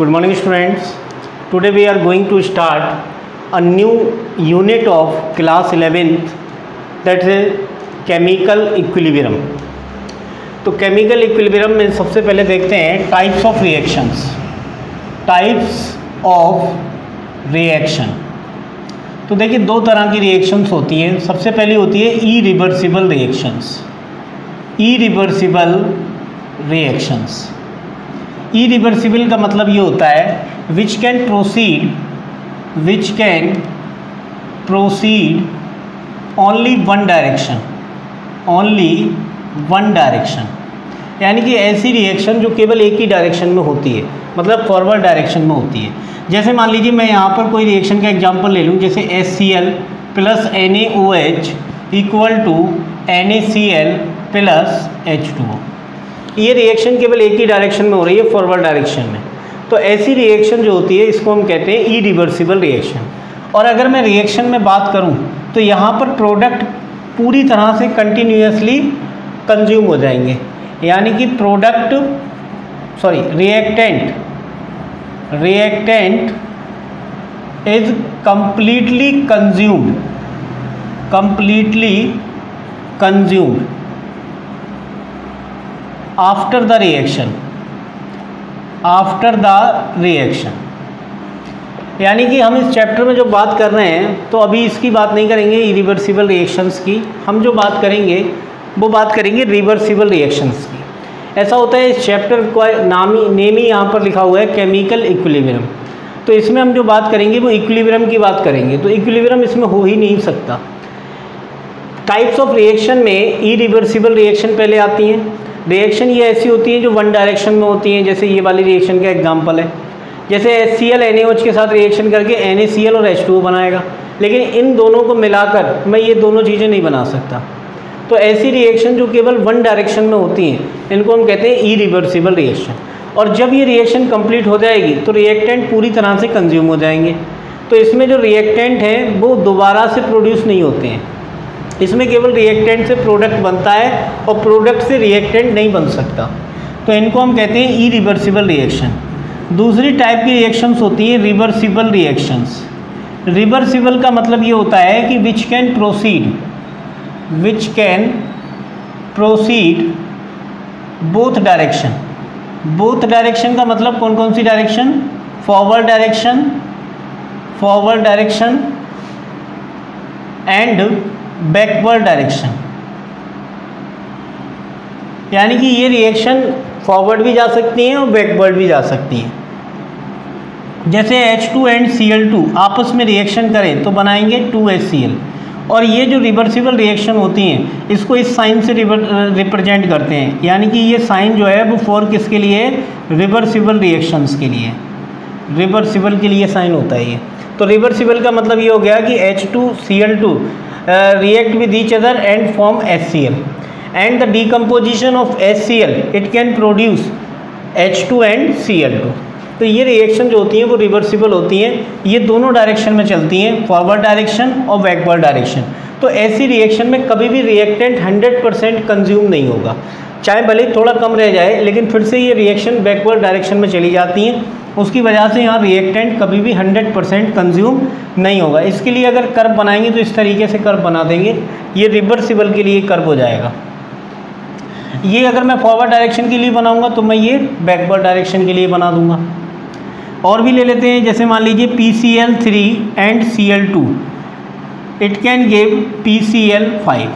Good morning students. Today we are going to start a new unit of class 11th, that is chemical equilibrium. तो chemical equilibrium में सबसे पहले देखते हैं types of reactions. Types of reaction. तो देखिए दो तरह की रिएक्शंस होती हैं. सबसे पहली होती है irreversible reactions. Irreversible reactions. Irreversible का मतलब ये होता है विच can proceed only one direction. यानी कि ऐसी रिएक्शन जो केवल एक ही डायरेक्शन में होती है, मतलब फॉरवर्ड डायरेक्शन में होती है. जैसे मान लीजिए मैं यहाँ पर कोई रिएक्शन का एग्जांपल ले लूँ, जैसे HCl plus NaOH equal to NaCl plus H2O. ये रिएक्शन केवल एक ही डायरेक्शन में हो रही है, फॉरवर्ड डायरेक्शन में. तो ऐसी रिएक्शन जो होती है इसको हम कहते हैं इरिवर्सिबल रिएक्शन. और अगर मैं रिएक्शन में बात करूं तो यहाँ पर प्रोडक्ट पूरी तरह से कंटिन्यूसली कंज्यूम हो जाएंगे. यानी कि reactant is completely consumed after the reaction. यानी कि हम इस चैप्टर में जो बात कर रहे हैं तो अभी इसकी बात नहीं करेंगे इरिवर्सिबल रिएक्शंस की. हम जो बात करेंगे वो बात करेंगे रिवर्सिबल रिएक्शंस की. ऐसा होता है इस चैप्टर का नेम ही यहाँ पर लिखा हुआ है केमिकल इक्विलिब्रियम. तो इसमें हम जो बात करेंगे वो इक्विलिब्रियम की बात करेंगे. तो इक्विलिब्रियम इसमें हो ही नहीं सकता. टाइप्स ऑफ रिएक्शन में इरिवर्सिबल रिएक्शन पहले आती हैं. रिएक्शन ये ऐसी होती है जो वन डायरेक्शन में होती हैं. जैसे ये वाली रिएक्शन का एग्जांपल है. जैसे HCl NaOH के साथ रिएक्शन करके NaCl और H2O बनाएगा, लेकिन इन दोनों को मिलाकर मैं ये दोनों चीज़ें नहीं बना सकता. तो ऐसी रिएक्शन जो केवल वन डायरेक्शन में होती हैं इनको हम कहते हैं इरिवर्सिबल रिएक्शन. और जब ये रिएक्शन कंप्लीट हो जाएगी तो रिएक्टेंट पूरी तरह से कंज्यूम हो जाएंगे. तो इसमें जो रिएक्टेंट हैं वो दोबारा से प्रोड्यूस नहीं होते हैं. इसमें केवल रिएक्टेंट से प्रोडक्ट बनता है और प्रोडक्ट से रिएक्टेंट नहीं बन सकता. तो इनको हम कहते हैं इरिवर्सिबल रिएक्शन. दूसरी टाइप की रिएक्शंस होती है रिवर्सिबल रिएक्शंस. रिवर्सिबल का मतलब ये होता है कि which can proceed both direction का मतलब कौन कौन सी direction? Forward direction and backward direction. यानी कि ये रिएक्शन फॉरवर्ड भी जा सकती हैं और बैकवर्ड भी जा सकती हैं. जैसे H2 एंड Cl2 आपस में रिएक्शन करें तो बनाएंगे 2HCl. और ये जो रिवर्सिबल रिएक्शन होती हैं इसको इस साइन से रिप्रेजेंट करते हैं. यानी कि ये साइन जो है वो फॉर किसके लिए? रिवर्सिबल रिएक्शंस के लिए. रिवर्सिबल के लिए साइन होता है ये. तो रिवर्सिबल का मतलब ये हो गया कि H2Cl2 react with each other and form HCl, and the decomposition of HCl it can produce H2 and Cl2. तो ये रिएक्शन जो होती हैं वो रिवर्सिबल होती हैं. ये दोनों डायरेक्शन में चलती हैं, फॉरवर्ड डायरेक्शन और बैकवर्ड डायरेक्शन. तो ऐसी रिएक्शन में कभी भी रिएक्टेंट 100% कंज्यूम नहीं होगा. चाहे भले थोड़ा कम रह जाए लेकिन फिर से ये रिएक्शन बैकवर्ड डायरेक्शन में चली जाती हैं. उसकी वजह से यहाँ रिएक्टेंट कभी भी 100% कंज्यूम नहीं होगा. इसके लिए अगर कर्व बनाएंगे तो इस तरीके से कर्व बना देंगे. ये रिवर्सिबल के लिए कर्व हो जाएगा. ये अगर मैं फॉरवर्ड डायरेक्शन के लिए बनाऊंगा तो मैं ये बैकवर्ड डायरेक्शन के लिए बना दूंगा. और भी ले लेते हैं. जैसे मान लीजिए PCl3 and Cl2 it can give PCl5.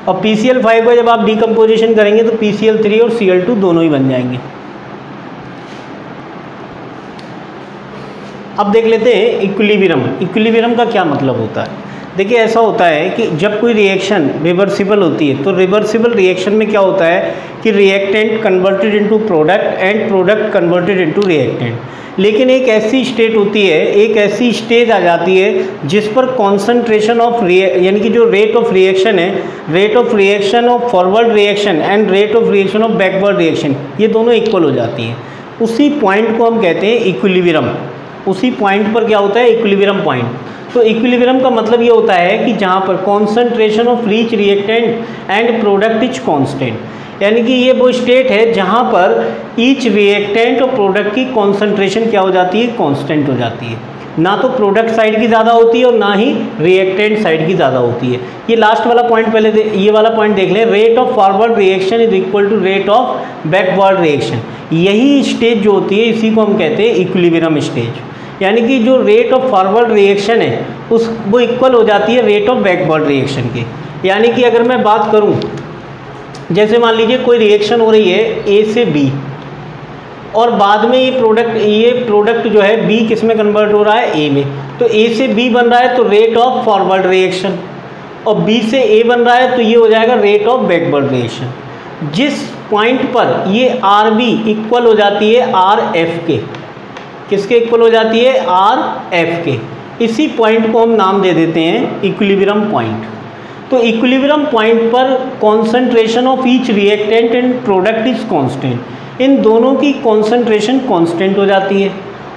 और PCl5 का जब आप डिकम्पोजिशन करेंगे तो PCl3 और Cl2 दोनों ही बन जाएंगे. अब देख लेते हैं इक्विलिब्रियम. इक्विलिब्रियम का क्या मतलब होता है? देखिए ऐसा होता है कि जब कोई रिएक्शन रिवर्सिबल होती है तो रिवर्सिबल रिएक्शन में क्या होता है कि reactant converted into product and product converted into reactant. लेकिन एक ऐसी स्टेट होती है, एक ऐसी स्टेज आ जाती है जिस पर कॉन्सेंट्रेशन ऑफ यानी कि जो रेट ऑफ रिएक्शन है, rate of reaction of forward reaction and rate of reaction of backward reaction, ये दोनों इक्वल हो जाती हैं. उसी पॉइंट को हम कहते हैं इक्विलिब्रियम. उसी पॉइंट पर क्या होता है? Equilibrium point. तो इक्विलिब्रियम का मतलब ये होता है कि जहाँ पर concentration of each reactant and product is constant. यानी कि ये वो स्टेट है जहाँ पर ईच रिएक्टेंट और प्रोडक्ट की कॉन्सेंट्रेशन क्या हो जाती है, कांस्टेंट हो जाती है। ना तो प्रोडक्ट साइड की ज़्यादा होती है और ना ही रिएक्टेंट साइड की ज़्यादा होती है। ये लास्ट वाला पॉइंट पहले ये वाला पॉइंट देख लें, rate of forward reaction is equal to rate of backward reaction. यही स्टेज जो होती है इसी को हम कहते हैं इक्विलिब्रियम स्टेज, यानी कि जो रेट ऑफ फॉरवर्ड रिएक्शन है वो इक्वल हो जाती है रेट ऑफ बैकवर्ड रिएक्शन के। यानी कि अगर मैं बात करूं, जैसे मान लीजिए कोई रिएक्शन हो रही है ए से बी और बाद में ये प्रोडक्ट जो है बी किस में कन्वर्ट हो रहा है, ए में, तो ए से बी बन रहा है तो रेट ऑफ फॉरवर्ड रिएक्शन, और बी से ए बन रहा है तो ये हो जाएगा रेट ऑफ बैकवर्ड रिएक्शन। जिस पॉइंट पर ये आर बी इक्वल हो जाती है आर एफ के, किसके इक्वल हो जाती है, आर एफ के, इसी पॉइंट को हम नाम दे देते हैं इक्विलिब्रियम पॉइंट। तो इक्विलिब्रियम पॉइंट पर concentration of each reactant and product is constant. इन दोनों की कॉन्सेंट्रेशन कांस्टेंट हो जाती है।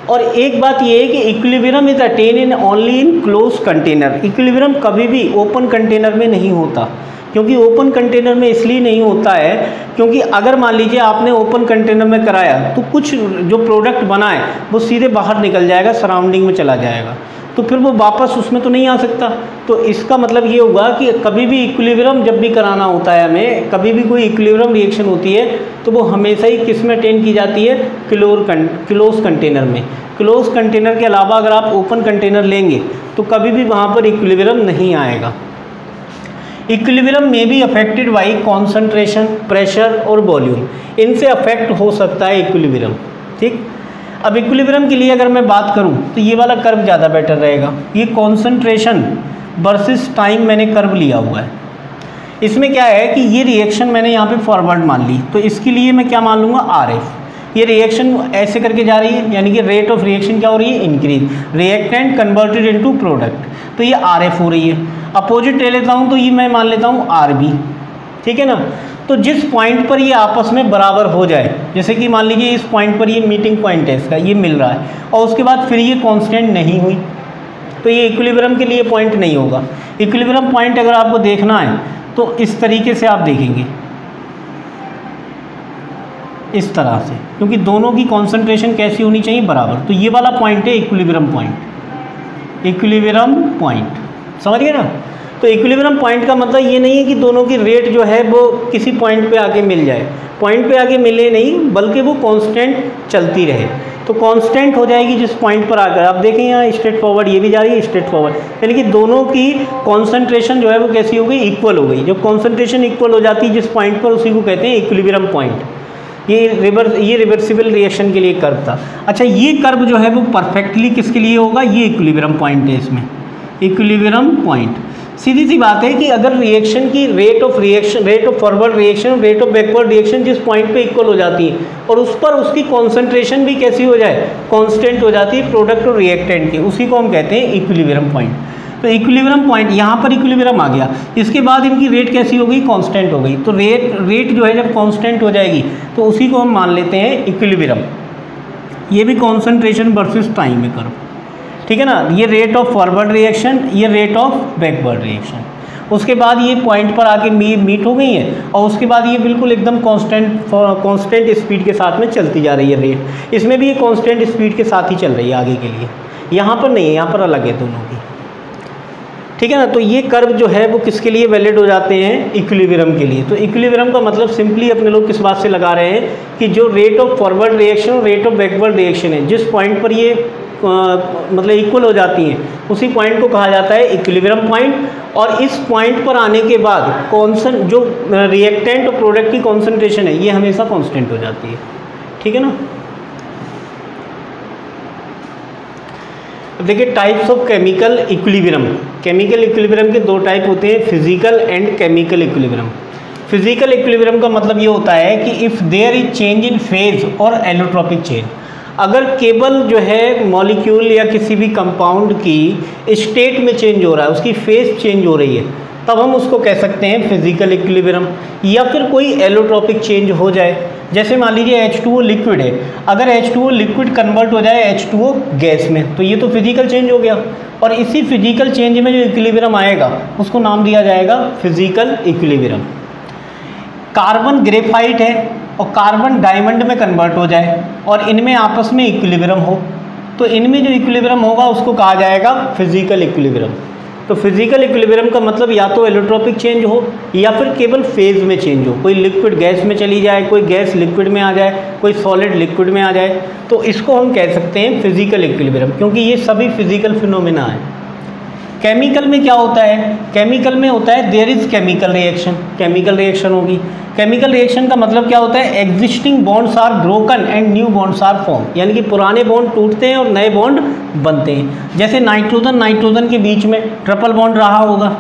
और एक बात ये है कि equilibrium is attain in only in close container. Equilibrium कभी भी ओपन कंटेनर में नहीं होता, क्योंकि ओपन कंटेनर में इसलिए नहीं होता है क्योंकि अगर मान लीजिए आपने ओपन कंटेनर में कराया तो कुछ जो प्रोडक्ट बना है वो सीधे बाहर निकल जाएगा, सराउंडिंग में चला जाएगा, तो फिर वो वापस उसमें तो नहीं आ सकता। तो इसका मतलब ये होगा कि कभी भी इक्विलिब्रियम जब भी कराना होता है हमें, कभी भी कोई इक्विलिब्रियम रिएक्शन होती है तो वो हमेशा ही किस में अटेन की जाती है, क्लोज कंटेनर में। क्लोज कंटेनर के अलावा अगर आप ओपन कंटेनर लेंगे तो कभी भी वहाँ पर इक्विलिब्रियम नहीं आएगा। इक्विलिब्रियम में भी अफेक्टेड बाई कॉन्सेंट्रेशन, प्रेशर और वॉल्यूम, इनसे अफेक्ट हो सकता है इक्विलिब्रियम। ठीक, अब इक्विलिब्रियम के लिए अगर मैं बात करूं तो ये वाला कर्व ज़्यादा बेटर रहेगा। ये कॉन्सेंट्रेशन वर्सेस टाइम मैंने कर्व लिया हुआ है। इसमें क्या है कि ये रिएक्शन मैंने यहाँ पे फॉरवर्ड मान ली, तो इसके लिए मैं क्या मान लूँगा, आर एफ। ये रिएक्शन ऐसे करके जा रही है, यानी कि रेट ऑफ रिएक्शन क्या हो रही है, increase, reactant converted into product, तो ये आर एफ हो रही है। अपोजिट ले लेता हूँ तो ये मैं मान लेता हूँ आर बी, ठीक है ना। तो जिस पॉइंट पर ये आपस में बराबर हो जाए, जैसे कि मान लीजिए इस पॉइंट पर ये मीटिंग पॉइंट है इसका, ये मिल रहा है, और उसके बाद फिर ये कांस्टेंट नहीं हुई, तो ये इक्विलिब्रियम के लिए पॉइंट नहीं होगा। इक्विलिब्रियम पॉइंट अगर आपको देखना है तो इस तरीके से आप देखेंगे, इस तरह से, क्योंकि दोनों की कॉन्सेंट्रेशन कैसी होनी चाहिए, बराबर। तो ये वाला पॉइंट है इक्विलिब्रियम पॉइंट, इक्विलिब्रियम पॉइंट, समझ गए ना। तो इक्विलिब्रियम पॉइंट का मतलब ये नहीं है कि दोनों की रेट जो है वो किसी पॉइंट पे आके मिल जाए, पॉइंट पे आके मिले नहीं, बल्कि वो कांस्टेंट चलती रहे। तो कांस्टेंट हो जाएगी जिस पॉइंट पर आकर, आप देखें यहाँ स्ट्रेट फॉरवर्ड, ये भी जा रही है स्ट्रेट फॉरवर्ड, यानी कि दोनों की कॉन्सेंट्रेशन जो है वो कैसी हो गई, इक्वल हो गई। जब कॉन्सेंट्रेशन इक्वल हो जाती है जिस पॉइंट पर, उसी को कहते हैं इक्विलिब्रियम पॉइंट। ये रिवर्सिबल रिएक्शन के लिए कर्व था। अच्छा, ये कर्व जो है वो परफेक्टली किसके लिए होगा, ये इक्विलिब्रियम पॉइंट है, इसमें इक्विलिब्रियम पॉइंट। सीधी सी बात है कि अगर रिएक्शन की rate of forward reaction, rate of backward reaction जिस पॉइंट पे इक्वल हो जाती है और उस पर उसकी कॉन्सेंट्रेशन भी कैसी हो जाए, कांस्टेंट हो जाती है प्रोडक्ट और रिएक्टेंट की, उसी को हम कहते हैं इक्विलिब्रियम पॉइंट। तो इक्विलिब्रियम पॉइंट, यहाँ पर इक्विलिब्रियम आ गया, इसके बाद इनकी रेट कैसी हो गई, कांस्टेंट हो गई। तो रेट जो है जब कांस्टेंट हो जाएगी तो उसी को हम मान लेते हैं इक्विलिब्रियम। ये भी कॉन्सेंट्रेशन वर्सेस टाइम में कर्व, ठीक है ना। ये रेट ऑफ फॉरवर्ड रिएक्शन, ये रेट ऑफ बैकवर्ड रिएक्शन। उसके बाद ये पॉइंट पर आके मीट हो गई है, और उसके बाद ये बिल्कुल एकदम कांस्टेंट स्पीड के साथ में चलती जा रही है रेट। इसमें भी ये कांस्टेंट स्पीड के साथ ही चल रही है आगे के लिए, यहाँ पर नहीं है, यहाँ पर अलग है दोनों की, ठीक है ना। तो ये कर्व जो है वो किसके लिए वैलिड हो जाते हैं, इक्विलिब्रियम के लिए। तो इक्विलिब्रियम का मतलब सिंपली अपने लोग किस बात से लगा रहे हैं कि जो रेट ऑफ फॉरवर्ड रिएक्शन और रेट ऑफ बैकवर्ड रिएक्शन है, जिस पॉइंट पर ये मतलब इक्वल हो जाती हैं, उसी पॉइंट को कहा जाता है इक्विलिब्रियम पॉइंट। और इस पॉइंट पर आने के बाद जो रिएक्टेंट और प्रोडक्ट की कॉन्सेंट्रेशन है ये हमेशा कांस्टेंट हो जाती है, ठीक है ना। देखिए types of chemical equilibrium. Chemical equilibrium के दो टाइप होते हैं, physical and chemical equilibrium. Physical equilibrium का मतलब ये होता है कि if there is change in phase और एलोट्रोपिक चेंज, अगर केवल जो है मॉलिक्यूल या किसी भी कंपाउंड की स्टेट में चेंज हो रहा है, उसकी फेज चेंज हो रही है, तब हम उसको कह सकते हैं फिजिकल इक्विलिब्रियम। या फिर कोई एलोट्रोपिक चेंज हो जाए, जैसे मान लीजिए H2O लिक्विड है, अगर H2O लिक्विड कन्वर्ट हो जाए H2O गैस में, तो ये तो फिजिकल चेंज हो गया। और इसी फिजिकल चेंज में जो इक्विलिब्रियम आएगा उसको नाम दिया जाएगा फिजिकल इक्विलिब्रियम। कार्बन ग्रेफाइट है और कार्बन डायमंड में कन्वर्ट हो जाए और इनमें आपस में इक्विलिब्रियम हो, तो इनमें जो इक्विलिब्रियम होगा उसको कहा जाएगा फिजिकल इक्विलिब्रियम। तो फिजिकल इक्विलिब्रियम का मतलब या तो एलोट्रोपिक चेंज हो या फिर केवल फेज में चेंज हो, कोई लिक्विड गैस में चली जाए, कोई गैस लिक्विड में आ जाए, कोई सॉलिड लिक्विड में आ जाए, तो इसको हम कह सकते हैं फिजिकल इक्विलिब्रियम, क्योंकि ये सभी फिजिकल फिनोमेना है। केमिकल में क्या होता है? केमिकल में होता है there is chemical reaction, chemical reaction होगी। केमिकल रिएक्शन का मतलब क्या होता है? Existing bonds are broken and new bonds are form, यानी कि पुराने बॉन्ड टूटते हैं और नए बॉन्ड बनते हैं। जैसे नाइट्रोजन नाइट्रोजन के बीच में ट्रिपल बॉन्ड रहा होगा,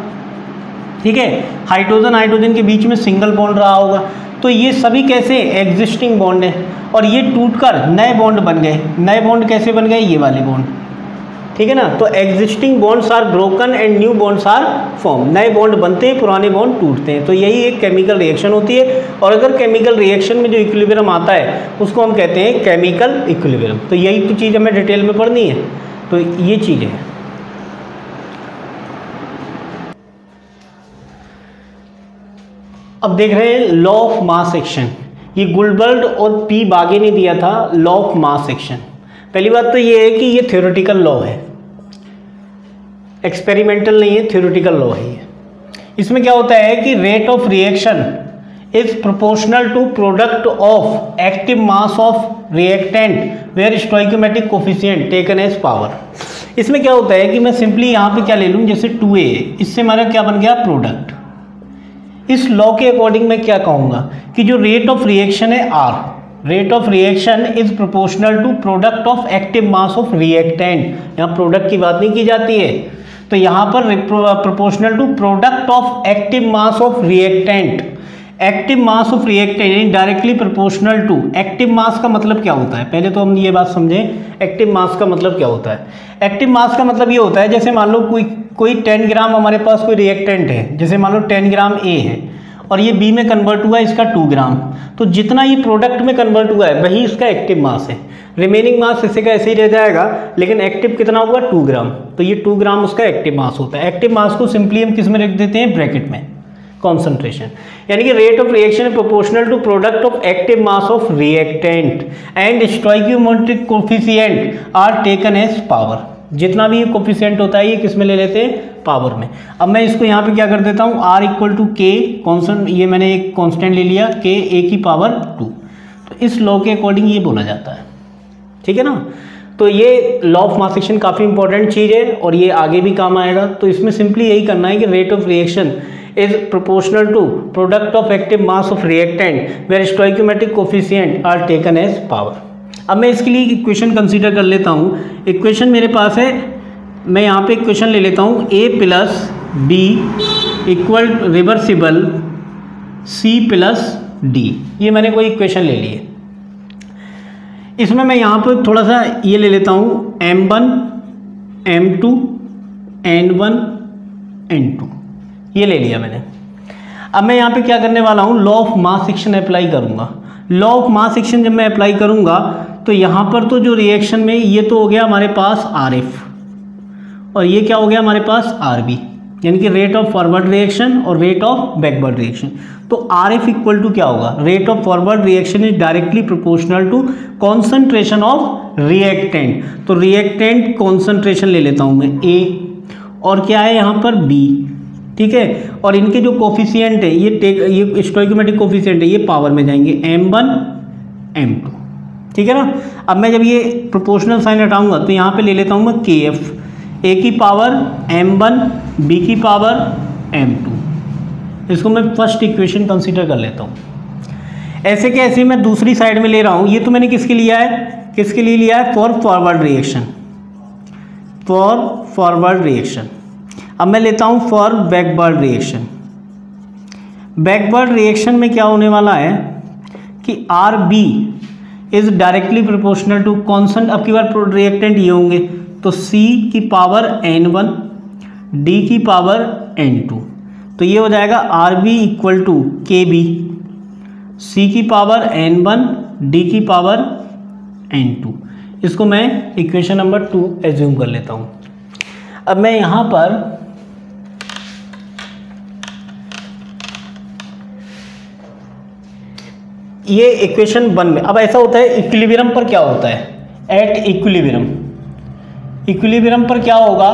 ठीक है, हाइड्रोजन हाइड्रोजन के बीच में सिंगल बॉन्ड रहा होगा, तो ये सभी कैसे एग्जिस्टिंग बॉन्ड है और ये टूटकर नए बॉन्ड बन गए। नए बॉन्ड कैसे बन गए? ये वाले बॉन्ड, ठीक है ना। तो existing bonds are broken and new bonds are form, नए बॉन्ड बनते हैं, पुराने बॉन्ड टूटते हैं। तो यही एक केमिकल रिएक्शन होती है। और अगर केमिकल रिएक्शन में जो इक्विलिब्रियम आता है उसको हम कहते हैं केमिकल इक्विलिब्रियम। तो यही तो चीज़ हमें डिटेल में पढ़नी है, तो ये चीज़ है। अब देख रहे हैं लॉ ऑफ मास एक्शन। ये गुलबर्ग और पी बागे ने दिया था लॉ ऑफ मास एक्शन। पहली बात तो ये है कि ये थ्योरेटिकल लॉ है, एक्सपेरिमेंटल नहीं है, थ्योरेटिकल लॉ है ये। इसमें क्या होता है कि rate of reaction is proportional to product of active mass of reactant where stoichiometric coefficient taken as power. इसमें क्या होता है कि मैं सिंपली यहाँ पे क्या ले लूँ, जैसे 2a, इससे हमारा क्या बन गया? प्रोडक्ट। इस लॉ के अकॉर्डिंग मैं क्या कहूँगा कि जो रेट ऑफ रिएक्शन है R, rate of reaction is proportional to product of active mass of reactant. यहाँ प्रोडक्ट की बात नहीं की जाती है, तो यहाँ पर proportional to product of active mass of reactant. Active mass of reactant यानी directly proportional to. Active mass का मतलब क्या होता है? पहले तो हम ये बात समझें, एक्टिव मास का मतलब क्या होता है। एक्टिव मास का मतलब ये होता है, जैसे मान लो कोई 10 ग्राम हमारे पास कोई रिएक्टेंट है, जैसे मान लो 10 ग्राम A है और ये B में कन्वर्ट हुआ है इसका 2 ग्राम, तो जितना ये प्रोडक्ट में कन्वर्ट हुआ है वही इसका एक्टिव मास है। रिमेनिंग मास इसे का ऐसे ही रह जाएगा, लेकिन एक्टिव कितना हुआ? 2 ग्राम, तो ये 2 ग्राम उसका एक्टिव मास होता है। एक्टिव मास को सिंपली हम किस में रख देते हैं? ब्रैकेट में, कॉन्सेंट्रेशन। यानी कि रेट ऑफ रिएक्शन है proportional to product of active mass of reactant and stoichiometric coefficient are taken as power. जितना भी ये कोफिशिएंट होता है ये किस में ले लेते हैं? पावर में। अब मैं इसको यहाँ पे क्या कर देता हूँ? R इक्वल टू के कॉन्स्टेंट, ये मैंने एक कॉन्स्टेंट ले लिया k a की पावर 2। तो इस लॉ के अकॉर्डिंग ये बोला जाता है, ठीक है ना। तो ये लॉ ऑफ मास एक्शन काफ़ी इंपॉर्टेंट चीज़ है और ये आगे भी काम आएगा। तो इसमें सिंपली यही करना है कि rate of reaction is proportional to product of active mass of reactant where stoichiometric coefficient are taken as power. अब मैं इसके लिए इक्वेशन कंसीडर कर लेता हूँ। इक्वेशन मेरे पास है, मैं यहाँ पे इक्वेशन ले लेता हूँ a plus b equal reversible c plus d। ये मैंने कोई इक्वेशन ले ली है। इसमें मैं यहाँ पर थोड़ा सा ये ले लेता हूँ m1 m2 n1 n2, ये ले लिया मैंने। अब मैं यहाँ पे क्या करने वाला हूँ? Law of mass action apply करूँगा। लॉ ऑफ मास एक्शन जब मैं अप्लाई करूँगा तो यहाँ पर तो जो रिएक्शन में ये तो हो गया हमारे पास RF और ये क्या हो गया हमारे पास RB, यानी कि रेट ऑफ फॉरवर्ड रिएक्शन और रेट ऑफ बैकवर्ड रिएक्शन। तो RF इक्वल टू क्या होगा? Rate of forward reaction is directly proportional to concentration of reactant. तो रिएक्टेंट कॉन्सेंट्रेशन ले लेता हूँ मैं A और क्या है यहाँ पर B, ठीक है। और इनके जो कोफिशिएंट है ये स्टोइकोमेट्रिक कोफिशिएंट है, ये पावर में जाएंगे m1 m2, ठीक है ना। अब मैं जब ये प्रोपोर्शनल साइन हटाऊंगा तो यहाँ पे ले लेता हूँ मैं kf, a की पावर m1 b की पावर m2। इसको मैं फर्स्ट इक्वेशन कंसीडर कर लेता हूँ। ऐसे के ऐसे मैं दूसरी साइड में ले रहा हूँ। ये तो मैंने किसके लिया है? किसके लिए लिया है? For forward reaction, for forward reaction. अब मैं लेता हूँ for backward reaction. Backward reaction में क्या होने वाला है कि RB is directly proportional to constant, अब की बार रिएक्टेंट ये होंगे तो C की पावर n1 D की पावर n2, तो ये हो जाएगा RB equal to KB, C की पावर n1 D की पावर n2। इसको मैं इक्वेशन नंबर 2 एज्यूम कर लेता हूँ। अब मैं यहाँ पर ये इक्वेशन 1 में। अब ऐसा होता है इक्विलिब्रियम पर क्या होता है, एट इक्विलिब्रियम पर क्या होगा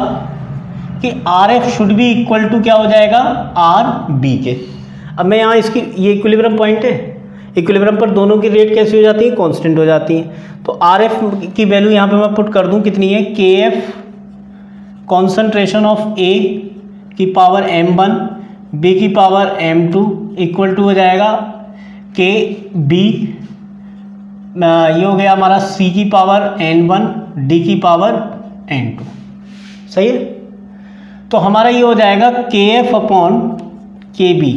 कि R F should be equal to क्या हो जाएगा, आर बी के। अब मैं यहाँ इसकी, ये इक्विलिब्रियम पॉइंट है, इक्विलिब्रियम पर दोनों की रेट कैसी हो जाती है, कांस्टेंट हो जाती है। तो आर एफ की वैल्यू यहाँ पे मैं पुट कर दूँ कितनी है, के एफ कॉन्सेंट्रेशन ऑफ ए की पावर m1 बी की पावर m2 इक्वल टू हो जाएगा के बी, ये हो गया हमारा c की पावर n1 d की पावर n2। सही है, तो हमारा ये हो जाएगा के एफ अपॉन के बी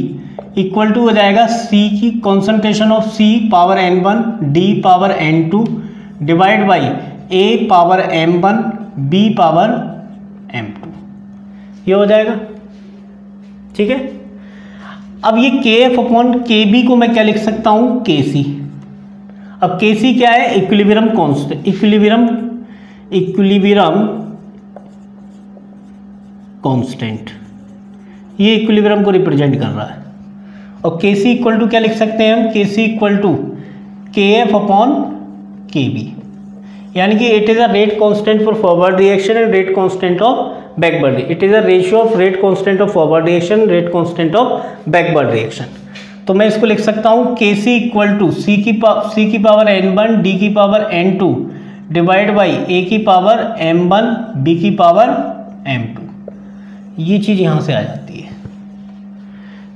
इक्वल टू हो जाएगा c की concentration of c power n1 d power n2 divide by a power m1 b power m2, ये हो जाएगा। ठीक है, अब ये के एफ अपॉन के बी को मैं क्या लिख सकता हूं, के सी। अब के सी क्या है, इक्विलिब्रियम कांस्टेंट, इक्विलिब्रियम कांस्टेंट, ये इक्विलिब्रियम को रिप्रेजेंट कर रहा है। और के सी इक्वल टू क्या लिख सकते हैं हम, के सी इक्वल टू के एफ अपॉन के बी, यानी कि it is a rate constant for forward reaction and rate constant of backward, it is a ratio of rate constant of forward reaction, rate constant of backward reaction. तो मैं इसको लिख सकता हूं के सी इक्वल टू सी की पावर n1 डी की power n2 divide by ए की पावर m1 बी की पावर m2, ये चीज यहां से आ जाती है।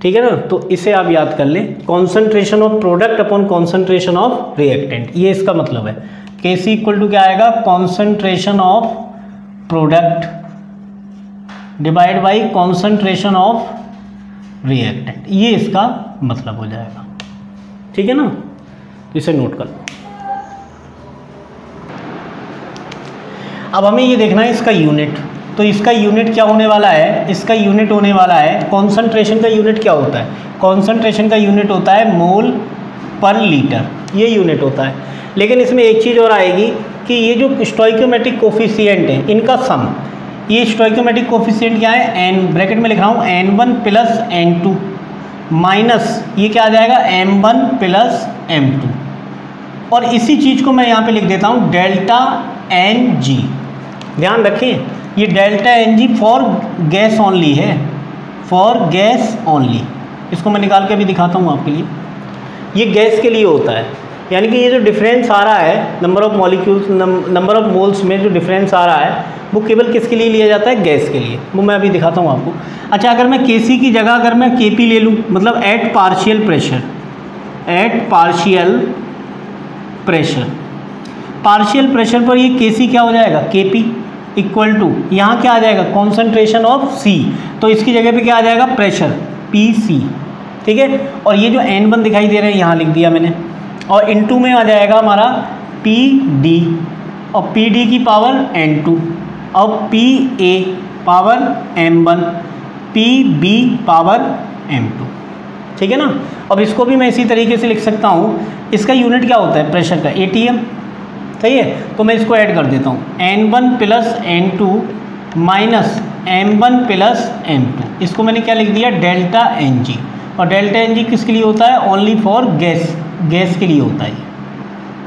ठीक है ना, तो इसे आप याद कर लें, concentration of product upon concentration of reactant, ये इसका मतलब है। के सी इक्वल टू क्या आएगा, concentration of product divide by concentration of reactant, ये इसका मतलब हो जाएगा। ठीक है ना, तो इसे नोट कर लो। अब हमें ये देखना है इसका यूनिट, तो इसका यूनिट क्या होने वाला है, इसका यूनिट होने वाला है, कॉन्सेंट्रेशन का यूनिट क्या होता है, कॉन्सेंट्रेशन का यूनिट होता है मोल पर लीटर, ये यूनिट होता है। लेकिन इसमें एक चीज़ और आएगी कि ये जो स्टोइकोमेट्रिक कोफिशिएंट है इनका सम, ये स्टोइकोमेट्रिक कोफिशिएंट क्या है, n ब्रैकेट में लिख रहा हूँ n1 प्लस n2 माइनस ये क्या आ जाएगा m1 प्लस m2, और इसी चीज़ को मैं यहाँ पे लिख देता हूँ डेल्टा Ng। ध्यान रखें, ये delta Ng for gas only है, फॉर गैस ओनली। इसको मैं निकाल के भी दिखाता हूँ आपके लिए, ये गैस के लिए होता है, यानी कि ये जो डिफरेंस आ रहा है number of molecules, number of moles में जो डिफरेंस आ रहा है वो केवल किसके लिए लिया जाता है, गैस के लिए। वो मैं अभी दिखाता हूँ आपको। अच्छा, अगर मैं Kc की जगह अगर मैं Kp ले लूँ, मतलब at partial pressure, at partial pressure पर ये Kc क्या हो जाएगा, Kp इक्वल टू यहाँ क्या आ जाएगा, कॉन्सेंट्रेशन ऑफ C, तो इसकी जगह पे क्या आ जाएगा, प्रेशर Pc। ठीक है, और ये जो n1 दिखाई दे रहा है यहाँ लिख दिया मैंने, और इनटू में आ जाएगा हमारा Pd, और Pd की पावर n2, और Pa power m1, Pb power m2। ठीक है ना, अब इसको भी मैं इसी तरीके से लिख सकता हूँ, इसका यूनिट क्या होता है प्रेशर का, atm। सही है, तो मैं इसको ऐड कर देता हूँ, n1 plus n2 minus m1 plus m2, इसको मैंने क्या लिख दिया, डेल्टा Ng। और डेल्टा Ng किसके लिए होता है, ओनली फॉर गैस, गैस के लिए होता है,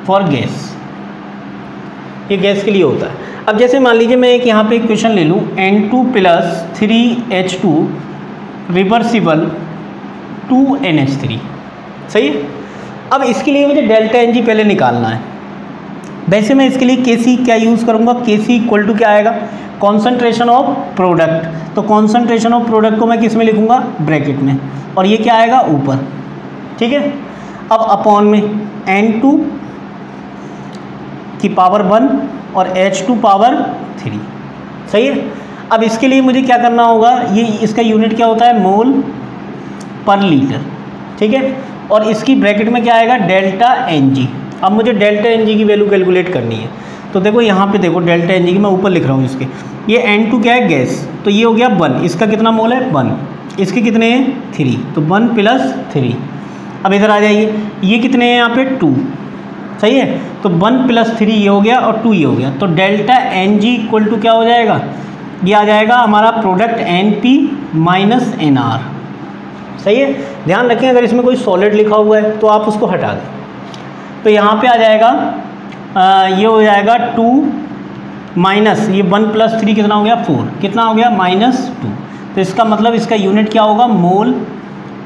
फॉर गैस, ये गैस के लिए होता है। अब जैसे मान लीजिए मैं एक यहाँ पे इक्वेशन ले लूँ, N2 plus 3H2 reversible 2NH3। सही है, अब इसके लिए मुझे डेल्टा Ng पहले निकालना है। वैसे मैं इसके लिए Kc क्या यूज़ करूँगा, Kc इक्वल टू क्या आएगा, कॉन्सेंट्रेशन ऑफ प्रोडक्ट, तो कॉन्सेंट्रेशन ऑफ प्रोडक्ट को मैं किस में लिखूँगा, ब्रैकेट में, और ये क्या आएगा ऊपर। ठीक है, अब अपॉन में N2 की पावर 1 और H2 पावर 3। सही है, अब इसके लिए मुझे क्या करना होगा, ये इसका यूनिट क्या होता है, मोल पर लीटर। ठीक है, और इसकी ब्रैकेट में क्या आएगा, डेल्टा Ng। अब मुझे डेल्टा Ng की वैल्यू कैलकुलेट करनी है, तो देखो यहाँ पे देखो डेल्टा Ng की मैं ऊपर लिख रहा हूँ इसके, ये N2 क्या है, गैस, तो ये हो गया 1, इसका कितना मोल है 1, इसके कितने हैं 3, तो 1 प्लस 3। अब इधर आ जाइए, ये कितने हैं यहाँ पे 2। सही है, तो 1 प्लस 3 ये हो गया और 2 ये हो गया, तो डेल्टा Ng इक्वल टू क्या हो जाएगा, ये आ जाएगा हमारा प्रोडक्ट Np माइनस Nr। सही है, ध्यान रखें अगर इसमें कोई सॉलिड लिखा हुआ है तो आप उसको हटा दें, तो यहाँ पे आ जाएगा ये हो जाएगा 2 माइनस ये 1 + 3 कितना हो गया 4, कितना हो गया -2। तो इसका मतलब इसका यूनिट क्या होगा मोल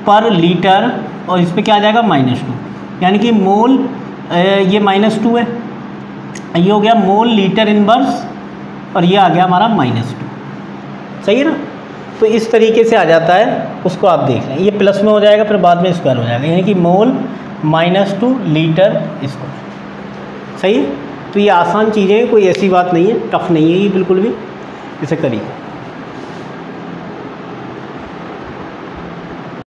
पर लीटर, और इस पर क्या आ जाएगा -2, यानी कि मोल ये -2 है, ये हो गया मोल लीटर इनवर्स, और ये आ गया हमारा -2। सही है ना। तो इस तरीके से आ जाता है, उसको आप देख लें, ये प्लस में हो जाएगा फिर बाद में स्क्वायर हो जाएगा, यानी कि मोल -2 लीटर स्क्वायर। सही है। तो ये आसान चीज़ें हैं, कोई ऐसी बात नहीं है, टफ नहीं है ये बिल्कुल भी, इसे करिए।